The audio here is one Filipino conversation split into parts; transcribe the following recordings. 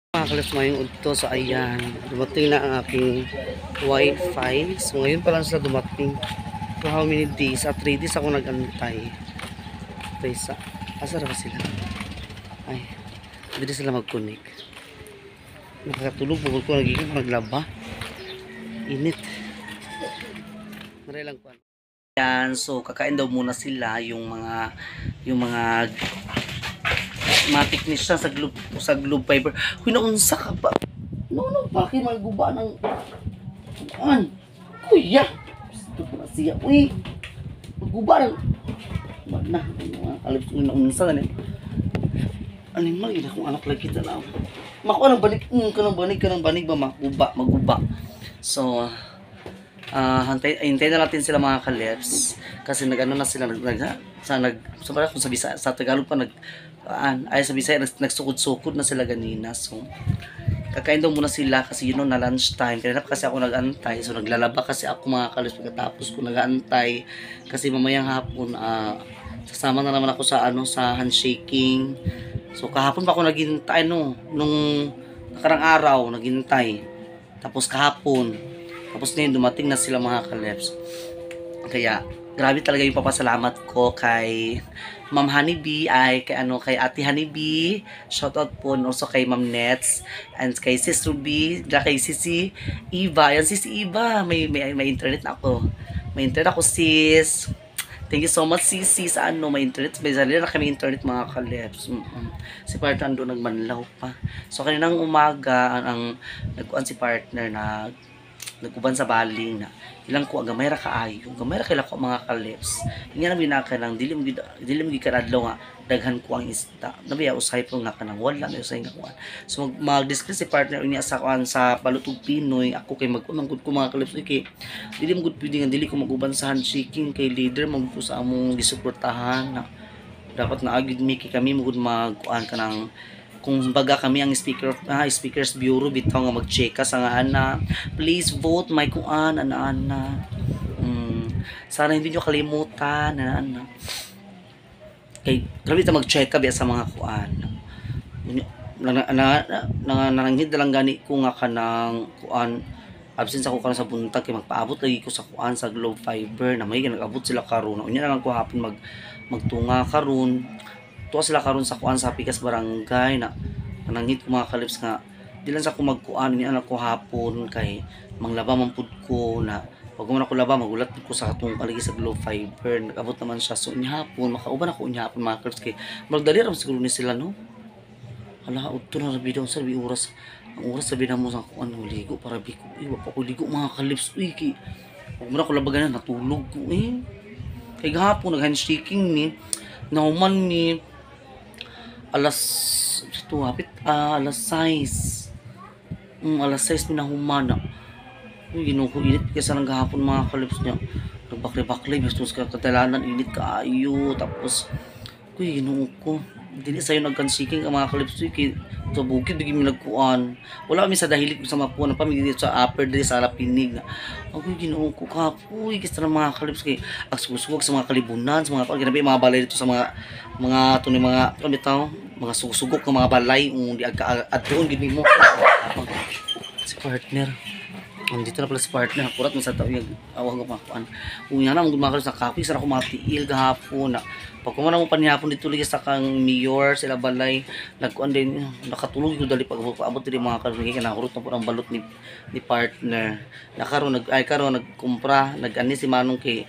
Mga kalas ngayong udto sa ayan. Dumating na ang aking wifi. So ngayon pa lang sila dumating. For how many days? 3 days ako nag-antay. Sa asa ba sila? Ay, hindi sila mag-connect. Nakakatulog bukod ko nagiging maglaba. Init. Maray lang pa. Yan, so kakain daw muna sila yung mga technician sa globe fiber. Huy, naunsa ka pa. No, bakit maguba ng kuya. Gusto ko na siya. Uy, maguba ng na, mga kalip ko naunsa ganun. Animal, yun akong anak lagi kita na. Makuha ng banig, ka ng banig ba, maguba. So, hintayin na natin sila mga kalips kasi nag-ano na sila sa Tagalog pa sa Bisaya nagsukod-sukod na sila ganina. So kakain daw muna sila kasi na lunch time. Kaya kasi ako nag-antay, so naglalaba kasi ako mga kalips pagkatapos ko nag-antay kasi mamayang hapon sasama na naman ako sa sa handshaking. So kahapon pa ako naghintay nung nakarang araw naghintay, tapos kahapon. Tapos na yun, dumating na sila mga kalips. Kaya, grabe talaga yung papasalamat ko kay Ma'am Honeybee, kay Ate Honeybee. Shoutout po also kay Ma'am Nets, and kay Sis Ruby, kay Sisi Eva. Yan, Sisi Eva, may internet ako. May internet ako, sis. Thank you so much, Sisi, sa may internet. May sarili na kami internet, mga kalips. Si partner doon nagmanlaw pa. So, kaninang umaga, nagkuhan si partner nagkuban sa baling na ilang ko gamay ra kaayo, gamay ra kay lako mga kalips. Inya na binaka nang dili mo gikanadlaw nga daghan ko ang isda. Nabiya usay po nga kanang wala na usay nga kuan. So mag-discuss si partner niya sa kuan sa palutog Pinoy. Ako kay mag-unang gud ko mga kalips kay dili mo gud pwede nga dili ko maguban sa handshaking kay leader mo ko sa among gisuportahan na dapat na agid mi kay kami mo gud magkuan kanang kung baga kami ang speakers bureau bitaw nga mag-checka sa nga please vote may kuan sana hindi nyo kalimutan kay grabe ta mag-checka biya sa mga kuan nananghid lang gani ko nga kanang kuan absent ako karon sa buntag kay magpaabot lagi ko sa kuan sa globe fiber na may nag-abot sila karon unya na lang ko hapon magtunga karon tuwa sila karon sa kuan sa Pikas Barangay na nanangit ko mga kalips nga di lang sa ko magkuan ni anak ko hapon kay manglaba man pud ko na pag man ako laba magulat ko sa katong kaligi sa globe fiber nagabot naman siya so nya hapon makauban ako nya hapon mga kalips kay magdali ra siguro ni sila no hala udto na rabi daw sa oras ang oras sabi na mo sa kuan ligo para biko wa pa ko ligo mga kalips kay pag man ako labagan natulog ko kay gahapon nag-handshaking ni nauman ni alas 6 minahumana. Ginoo ko init kasi nang gahapon mga kalips niya. Nagbakli-bakli bastos ka katalanan init kaayo tapos ginoo ko. Dili sayo nagkansiking ang mga kalips kay sa bukid bigi mi nagkuan. Wala mi sa dahilig sa mapuan pa mi dito sa upper diri sa Alapinig. Ako ginoo ko kapoy kasi mga kalips kay agsugsug sa mga kalibunan sa mga ginabi mga balay dito sa mga tuni mga bitaw mga sugusugok ng mga balay di adtoon gid mo si partner dito na pala si partner akurat man sa tao yung awang kumakuan unya na mga kalips sa kapoy sa ako matiil gahapon na pag kumana mo panihapon dito lagi sa kang mayor sila balay nagkuan din nakatulog ko dali pag abot diri mga kalips kay nahurot na po ang balot ni partner nakaron nagkumpra nag-ani si Manong kay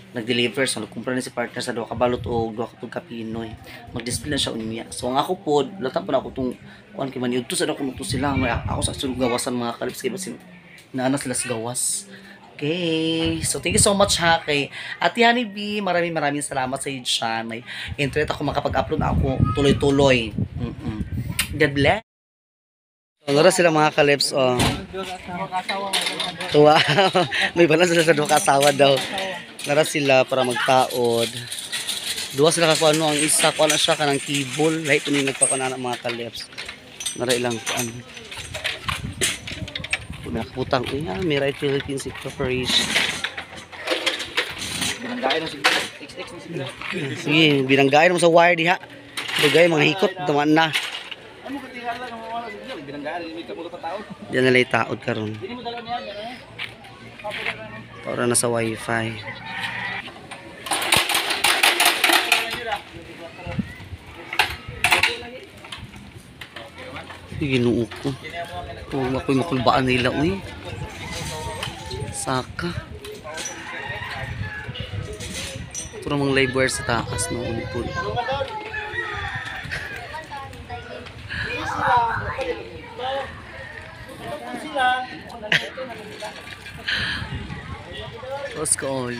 nag-deliver so nagkumpra ni si partner sa duha ka balot o duha ka Pinoy mag-display na siya unya so ang ako pod latang pa na ako tong kuan kay maniud to sa ako to sila ako sa sulog gawasan mga kalips kay basin naana sila sa gawas. Okay, so thank you so much kay Ate Honeybee, maraming salamat sa iyo dyan. May internet ako makapag-upload ako tuloy-tuloy. God bless. So, lura sila mga kalips tuwa may balance sila sa duha ka asawa daw. Nara sila para magtaod. Duha sila kakuha ang isa kuha na siya kanang kibol. Lahat ito yung nagpakuha na mga kalips. Nara ilang kuhaan. May nakaputang. May right Philippines Corporation. Binanggain mo siguro. XX mo siguro. Sige, binanggain mo sa wire diha. Bagay, mga hikot. Tamaan na. Ano ka tingala ng Diyan nalay taod karon. Para na sa wifi. Ginoo ko. Kung ako'y makulbaan nila, uy. Saka. Ito namang live wire sa taas, no? Umpul. Tapos ko all.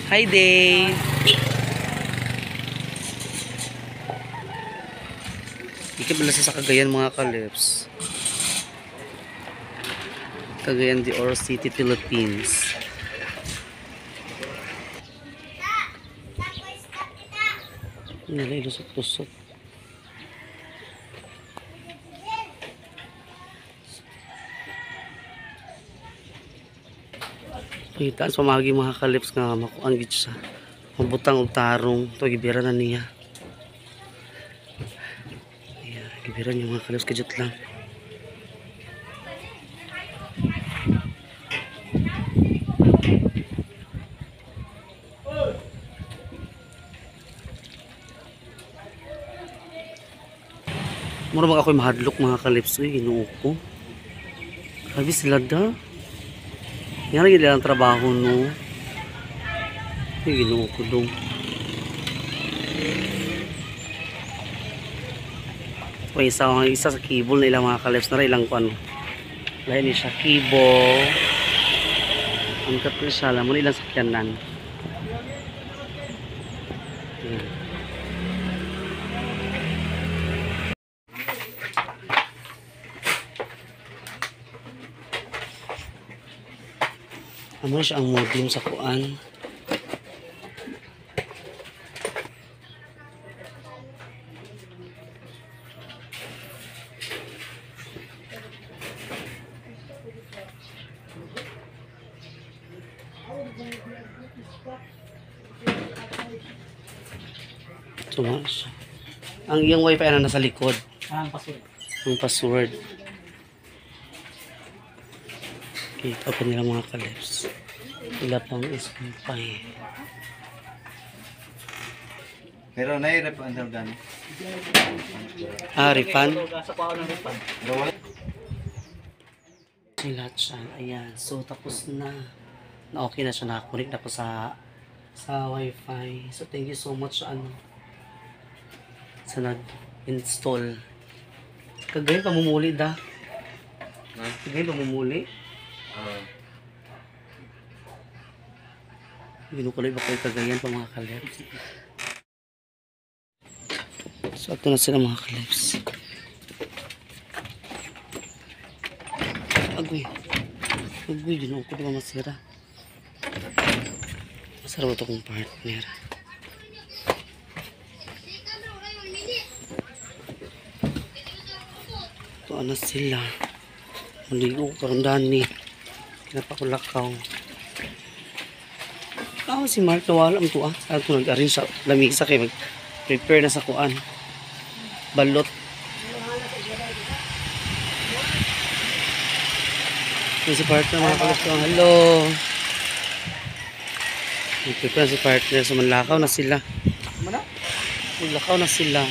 Hi, Dave. Ikip na sa Cagayan mga kalips. Cagayan de Oro City, Philippines. Nilay lusot-lusot. Pahitaan sa mga kalips nga makuan gid siya. Mabutang og tarong, to gibira na niya. Ayan, gibira niya mga kalips kajut lang. Mura mag ako'y mahadlok mga kalips, uy, ginoo ko. Grabe sila da. Yan lagi nilang trabaho, no. Uy, ginoo ko dong. May isa sa keyboard na ilang mga kalips na rin ilang kung ano. Lahat niya siya keyboard. Ang kapil siya, alam mo na ilang sakyanan. Ayan. Ano siya ang modem sa kuan. Tumas. Ang iyang wifi na nasa likod. Ang password. Ang password. Kita pa nila mga kalips. Sila pang iskumpay. Pero nahirap ang dardan. Refund? Sa pao ng refund. Lahat siya. Ayan. So, tapos na. Okay na siya. Nakakunik na po sa wifi. So, thank you so much sa nag-install. Kagay pamumuli da. Kagay pamumuli. Binukulay ba kayo Cagayan pa mga kalips? So, ito na sila mga kalips. Agoy. Agoy, ginoo ko diba masira. Masarap ito kong partner. Ito na sila. Maligo ko parang dani. Kinapakulakaw. Si Mark nawala ang tuwa. Saan ito nag-arrange sa lamisa kayo mag-prepare na sa kuan. Balot. Si partner mga kalustong. Hello. Nag-prepare si partner. So manlakaw na sila. Manlakaw na sila.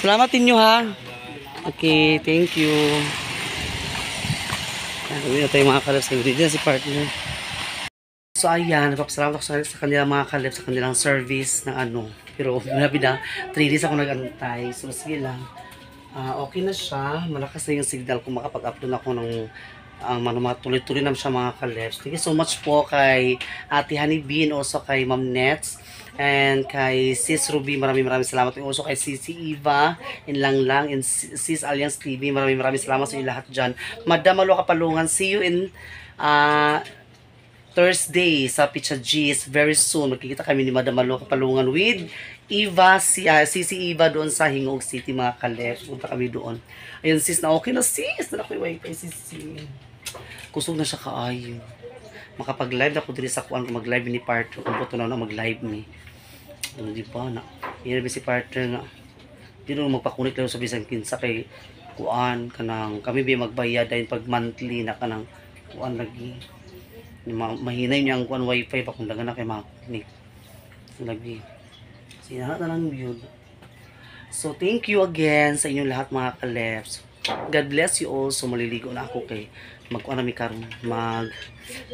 Salamat inyo ha. Okay, thank you. Sabi na tayo mga kalustong. Dito na si partner. So ayan, napapasalamat ako sa kanilang mga kalips, sa kanilang service ng ano. Pero grabe na, 3 days ako nag-antay. So sige lang. Okay na siya. Malakas na yung signal kung makapag-upload ako ng mga tuloy-tuloy naman siya mga kalips. Thank you so much po kay Ate Honeybee and also kay Ma'am Nets. And kay Sis Ruby, maraming salamat. And also kay Sisi Eva, in Langlang, and Sis Alliance TV, maraming salamat sa inyo lahat dyan. Madam Malo Kapalungan, see you in Thursday sa Pizza G's very soon. Magkikita kami ni Madam Malo Kapalungan with Eva, Sisi Eva doon sa Hingog City mga kalips. Punta kami doon. Ayun sis, na okay na sis. Na ako'y wifi Sisi. Kusog na siya kaayo. Makapag-live na ko dito sa kuan kung mag-live ni partner. Kung puto na mag-live ni. Ano di ba na. Yan si partner nga. Di rin magpakunik lang sa bisan kinsa kay kuan kanang kami bi magbayad dahil pag monthly na kanang kuan lagi. Mahinay niya ang kuan wifi pa kung na kay makunik. Lagi. Sinahat na lang yun. So, thank you again sa inyong lahat mga kaleps. God bless you all. So, maliligo na ako kay magkuha namin karon mag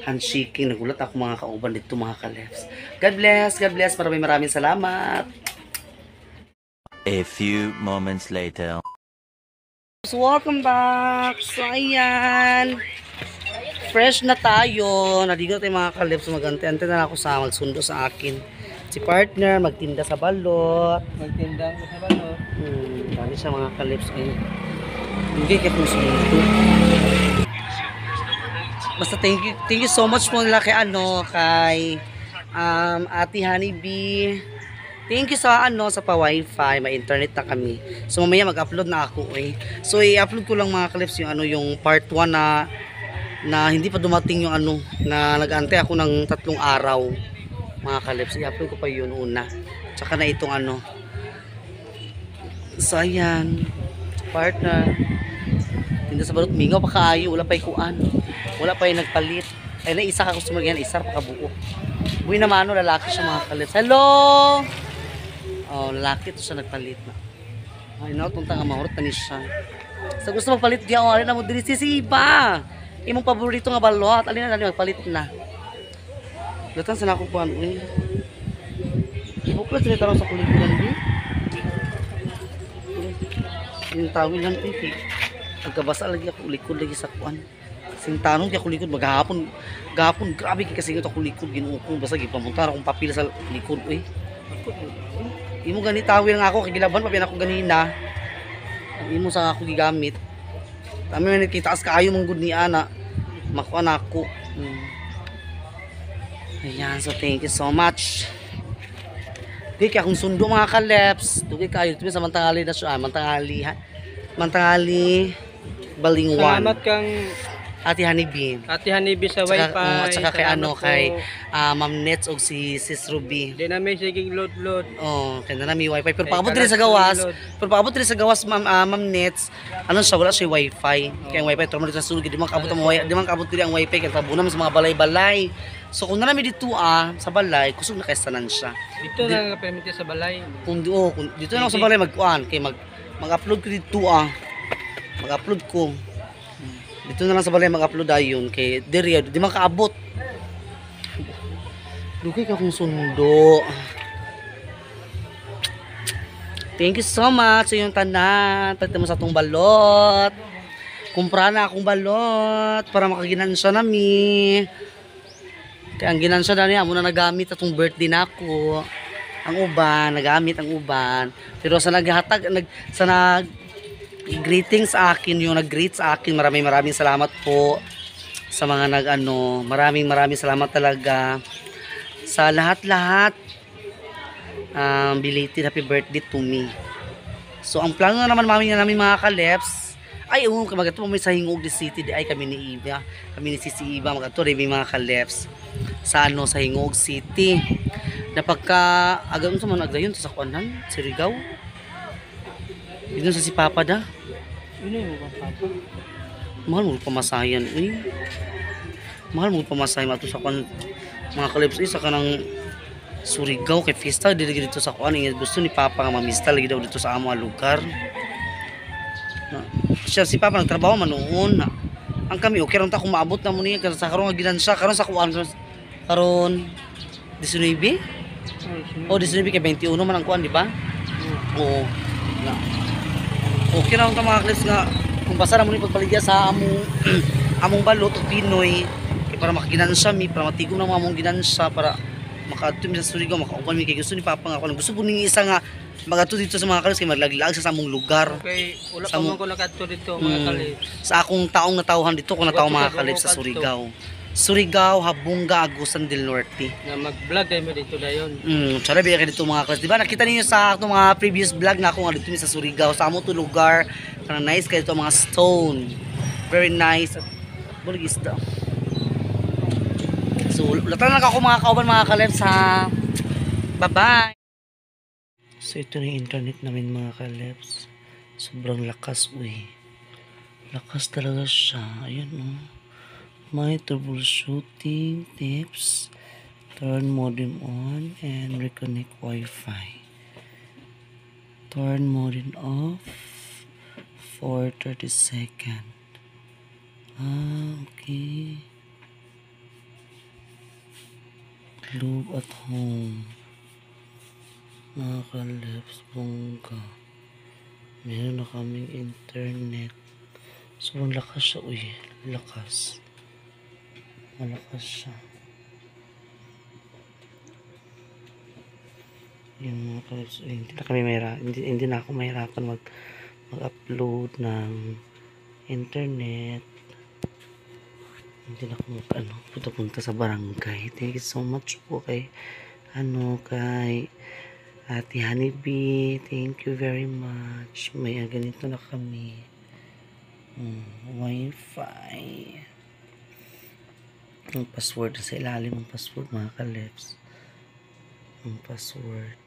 handshaking. Nagulat ako mga kauban dito mga kaleps. God bless. God bless. Maraming salamat. A few moments later. So, welcome back. So, ayan. Fresh na tayo. Naligo tayo mga kaleps. Mag-ante-ante na ako sa magsundo sa akin. Si partner, magtinda sa balot. Magtinda sa balot. Dami siya mga kalips ay hindi kaya kung sumunod. Basta thank you so much po nila kay kay Ate Honeybee. Thank you sa sa pa-wifi, may internet na kami. So mamaya mag-upload na ako eh. So i-upload ko lang mga kalips yung yung part 1 na hindi pa dumating yung na nag-antay ako ng 3 araw. Mga kalips, i-upload ko pa yun una. Tsaka na itong So ayan, partner. Tinda sa balot, mingaw pa kaayo, wala pa kuan. Wala pa yung nagpalit. Ay na isa ka customer yan, isa pa kabuo. Buwi naman lalaki siya mga kalips. Hello! Oh, lalaki to siya nagpalit na. Ay na, itong tanga mahurot na ni siya. Sa gusto magpalit diya, alin na mo dili si iba. Imong paborito nga balot, alin na magpalit na. Datang sa nako kuan uy. Bukla sila tarong sa kulikulan di. Yung tawil lang pipi. Pagkabasa lagi ako likod lagi sa kuan. Sing tanong kay ako likod maghapon. Gahapon grabe kay kasi ako likod ginuukong basta gipamunta akong papel sa likod uy. Imo gani tawil nga ako kay gilaban pa ako ganina. Imo sa ako gigamit. Tami man kitaas kaayo mong gud ni ana. Makuan ako. Ayan, so thank you so much. Di kaya kung sundo mga kaleps, tuloy kayo dito sa Mantangali na siya, Mantangali Balingwan. Salamat kang Ate Honeybee. Ate Honeybee sa wifi. At saka kay Salamat kay po. Ma'am Nets o si Sis Ruby. Di na may siging load. Oh, kaya na may wifi. Pero Ay, paabot rin sa gawas. Pero paabot rin sa gawas, Ma'am Nets. Siya, wala siya wifi. Kaya ang wifi, turmo dito sa sulog. Di man kaabot din ang wifi. Kaya tabunan sa mga balay-balay. So kung namin dito sa balay, kusog na kaistanan siya. Dito na permit sa balay. Kung dito na ako sa balay magkuan. Kaya mag-upload ko dito Mag-upload ko. Dito na lang sa balay mag-upload ayon kay diri di man kaabot. Dugay ka kung sundo. Thank you so much sa iyong tanan. Pagta mo sa atong balot. Kumpra na akong balot para makaginansya nami. Kaya ang ginansya na niya, muna nagamit atong birthday na ako. Ang uban, nagamit ang uban. Pero sa naghatag, greetings sa akin, yung nag-greet sa akin, maraming salamat po sa mga maraming salamat talaga sa lahat belated happy birthday to me. So ang plano naman namin mga kaleps ay magato may sa Hingog City di ay kami ni Sisi Iba magato rin mga kaleps sa sa Hingog City na pagka agam sa mga nagdayon sa kuanan si Rigaw dito sa si Papa da. Mahal mo pamasayan mahal mo pamasayan ato sa kuan mga kaleps sa kanang Surigao kay fiesta dito sa kuan gusto ni Papa nga mamista lagi daw dito sa amo lugar. Siya si Papa nagtrabaho man noon ang kami okay ron ta kung maabot na mo niya sa karon nga ginansya karon sa kuan karon 19 o 19 kay 21 man ang kuan di ba? Oo na okay ra ta mga clips nga kung basa ra mo ni pagpaligya sa among balot o Pinoy kay para makaginansya mi para matigom na mga among ginansya para makadto mi sa Surigao makauban mi kay gusto ni Papa nga gusto po ning isa nga magadto dito sa mga kalis kay maglaglag sa among lugar. Okay, wala pa man ko nakadto dito mga kalips. Sa akong taong natawhan dito ko nataw mga kalips sa Surigao, Habunga, Agusan del Norte. Na mag-vlog kayo dito dayon. Tsara biya kayo dito mga kalips. Diba nakita niyo sa akong mga previous vlog na ako nga dito sa Surigao. Sa amo to lugar, kanang nice kayo dito mga stone. Very nice. Bulig isda. So, latan lang ako mga kauban mga kalips ha. Bye-bye. So ito na yung internet namin mga kaleps. Sobrang lakas, uy. Lakas talaga siya. Ayan, oh. My troubleshooting tips. Turn modem on and reconnect Wi-Fi. Turn modem off for 30 seconds. Okay. Loop at home. Mga kaleps, bongga. Meron na kaming internet. Sobrang lakas siya, uy. Lakas. Malakas siya. Yung mga kaleps, uy, hindi na ako mahirapan mag-upload ng internet. Hindi na ako punta sa barangay. Thank you so much po kay Ate Honeybee. Thank you very much. May ganito na kami. Wi-Fi. Ang password sa ilalim ng password mga kaleps. Ang password.